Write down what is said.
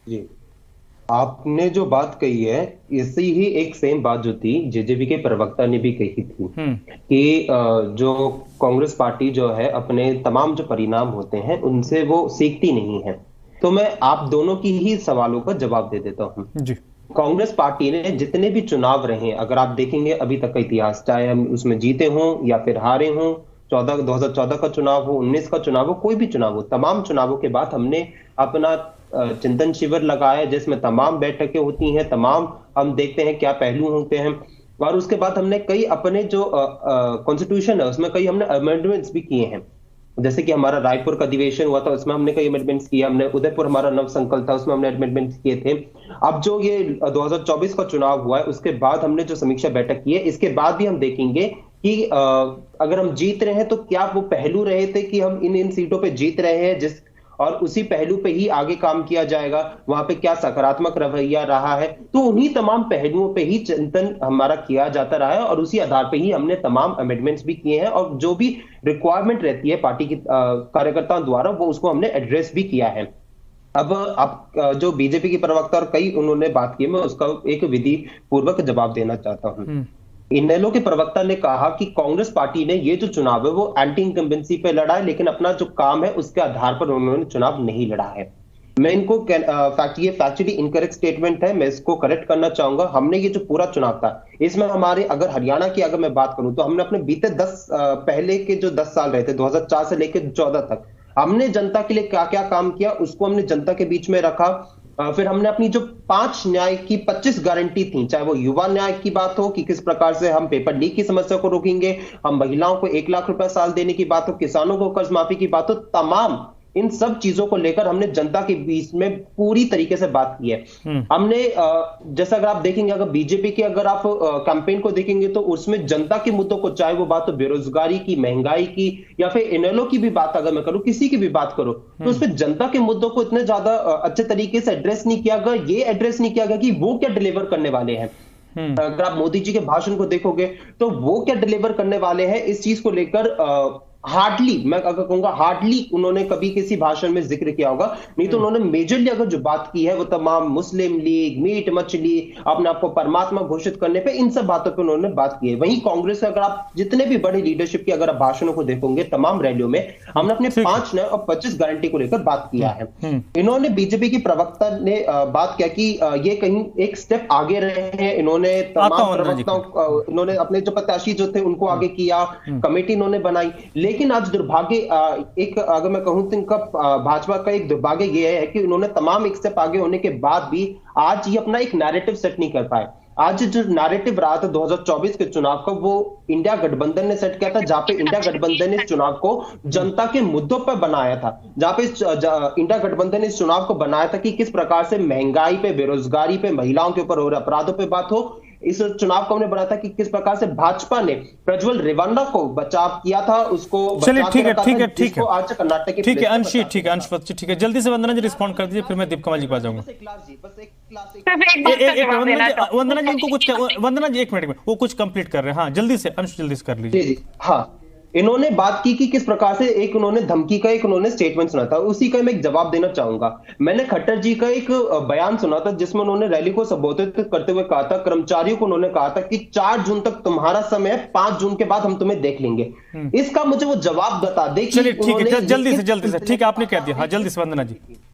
जी, आपने जो बात कही है, इसी ही एक सेम बात जो थी जेजेपी के प्रवक्ता ने भी कही थी हम्म। कि जो कांग्रेस पार्टी जो है अपने तमाम जो परिणाम होते हैं उनसे वो सीखती नहीं है। तो मैं आप दोनों की ही सवालों का जवाब दे देता हूं। जी। कांग्रेस पार्टी ने जितने भी चुनाव रहे, अगर आप देखेंगे अभी तक का इतिहास, चाहे हम उसमें जीते हों या फिर हारे हों, 2014 का चुनाव हो, 19 का चुनाव हो, कोई भी चुनाव हो, तमाम चुनावों के बाद हमने अपना चिंतन शिविर लगाया जिसमें तमाम बैठकें होती हैं, तमाम हम देखते हैं क्या पहलू होते हैं। और उसके बाद हमने कई अपने जो कॉन्स्टिट्यूशन है उसमें कई हमने अमेंडमेंट्स भी किए हैं। जैसे कि हमारा रायपुर का अधिवेशन हुआ था, उसमें हमने कई अमेंडमेंट्स किए, हमने उदयपुर हमारा नव संकल्प था, उसमें हमने अमेंडमेंट्स किए थे। अब जो ये 2024 का चुनाव हुआ है उसके बाद हमने जो समीक्षा बैठक की है, इसके बाद भी हम देखेंगे कि अगर हम जीत रहे हैं तो क्या वो पहलू रहे थे कि हम इन इन सीटों पे जीत रहे हैं, जिस और उसी पहलू पे ही आगे काम किया जाएगा, वहां पे क्या सकारात्मक रवैया रहा है, तो उन्हीं तमाम पहलुओं पे ही चिंतन हमारा किया जाता रहा है और उसी आधार पे ही हमने तमाम अमेंडमेंट्स भी किए हैं और जो भी रिक्वायरमेंट रहती है पार्टी की कार्यकर्ताओं द्वारा वो उसको हमने एड्रेस भी किया है। अब आप जो बीजेपी की प्रवक्ता और कई उन्होंने बात की, मैं उसका एक विधि पूर्वक जवाब देना चाहता हूं। हम्म। इनेलो के प्रवक्ता ने कहा कि कांग्रेस पार्टी ने ये जो चुनाव है वो एंटी इनकम्बेंसी पे लड़ा है, लेकिन अपना जो काम है उसके आधार पर उन्होंने चुनाव नहीं लड़ा है। मैं इनको ये फैक्चुअली इनकरेक्ट स्टेटमेंट है, मैं इसको करेक्ट करना चाहूंगा। हमने ये जो पूरा चुनाव था इसमें हमारे, अगर हरियाणा की अगर मैं बात करूं तो हमने अपने बीते 10 पहले के जो 10 साल रहे थे 2004 से लेकर 14 तक, हमने जनता के लिए क्या क्या काम किया उसको हमने जनता के बीच में रखा। फिर हमने अपनी जो 5 न्याय की 25 गारंटी थी, चाहे वो युवा न्याय की बात हो कि किस प्रकार से हम पेपर लीक की समस्या को रोकेंगे, हम महिलाओं को 1 लाख रुपए साल देने की बात हो, किसानों को कर्ज माफी की बात हो, तमाम इन सब चीजों को लेकर हमने जनता के बीच में पूरी तरीके से बात की है। हम्म। हमने जैसा अगर आप देखेंगे, अगर बीजेपी के अगर आप कैंपेन को देखेंगे तो उसमें जनता के मुद्दों को, चाहे वो बात हो बेरोजगारी की, महंगाई की, या फिर इनेलो की भी बात अगर मैं करूं, किसी की भी बात करूं, तो उसमें जनता के मुद्दों को इतने ज्यादा अच्छे तरीके से एड्रेस नहीं किया गया। ये एड्रेस नहीं किया गया कि वो क्या डिलीवर करने वाले हैं। हम्म। अगर आप मोदी जी के भाषण को देखोगे तो वो क्या डिलीवर करने वाले हैं इस चीज को लेकर हार्डली, मैं अगर कहूंगा हार्डली उन्होंने कभी किसी भाषण में जिक्र किया होगा। नहीं तो उन्होंने मेजरली अगर जो बात की है वो तमाम मुस्लिम लीग, मीट मछली, अपने आपको परमात्मा घोषित करने पे, इन सब बातों पे उन्होंने बात की है। वहीं कांग्रेस अगर आप जितने भी बड़े लीडरशिप की अगर आप भाषणों को देखोगे, तमाम रैलियों में हमने अपने ठीक है। 5 नए और 25 गारंटी को लेकर बात किया है। हम्म। इन्होंने, बीजेपी की प्रवक्ता ने बात किया कि ये कहीं एक स्टेप आगे रहे हैं। इन्होंने आता तमाम हूं वंदना जी प्रवक्ताओं पे। इन्होंने अपने जो प्रत्याशी जो थे उनको आगे किया, हम्म। कमेटी इन्होंने बनाई। लेकिन आज दुर्भाग्य, एक अगर मैं कहूं तो इनका भाजपा का एक दुर्भाग्य ये है कि उन्होंने तमाम एक स्टेप आगे होने के बाद भी आज ये अपना एक नैरेटिव सेट नहीं कर पाए। आज जो नैरेटिव रहा था 2024 के चुनाव का, वो इंडिया गठबंधन ने सेट किया था, जहां पे इंडिया गठबंधन ने इस चुनाव को जनता के मुद्दों पर बनाया था, जहां पे इंडिया गठबंधन ने इस चुनाव को बनाया था कि किस प्रकार से महंगाई पे, बेरोजगारी पे, महिलाओं के ऊपर हो रहे अपराधों पे बात हो। इस चुनाव को हमने बनाया था कि किस प्रकार से भाजपा ने प्रज्वल रेवन्ना को बचाव किया था, उसको चलिए बचा के ठीक है, रखा ठीक था, है, ठीक है, जिसको आज कर्नाटक के ठीक है। प्लेस पे अंशी, बचा ठीक है, अंश जी, ठीक है, जल्दी से वंदना जी रिस्पॉन्ड कर दीजिए, फिर मैं दीप कमल जी के पास जाऊंगा। बस एक क्लास जी, बस एक क्लास सिर्फ एक बात का एक जवाब देना चाहूंगी। वंदना जी उनको कुछ, वंदना जी एक मिनट में वो कुछ कंप्लीट कर रहे हैं। हाँ जल्दी से अंश, जल्दी से कर लीजिए। जी जी हाँ, इन्होंने बात की कि किस प्रकार से एक उन्होंने धमकी का एक उन्होंने स्टेटमेंट सुना था, उसी का मैं एक जवाब देना चाहूंगा। मैंने खट्टर जी का एक बयान सुना था जिसमें उन्होंने रैली को संबोधित करते हुए कहा था, कर्मचारियों को उन्होंने कहा था कि 4 जून तक तुम्हारा समय है, 5 जून के बाद हम तुम्हें देख लेंगे। इसका मुझे वो जवाब बता दे। चलिए ठीक है, जल्दी से, ठीक है, आपने कह दिया। हाँ जल्दी से वंदना जी।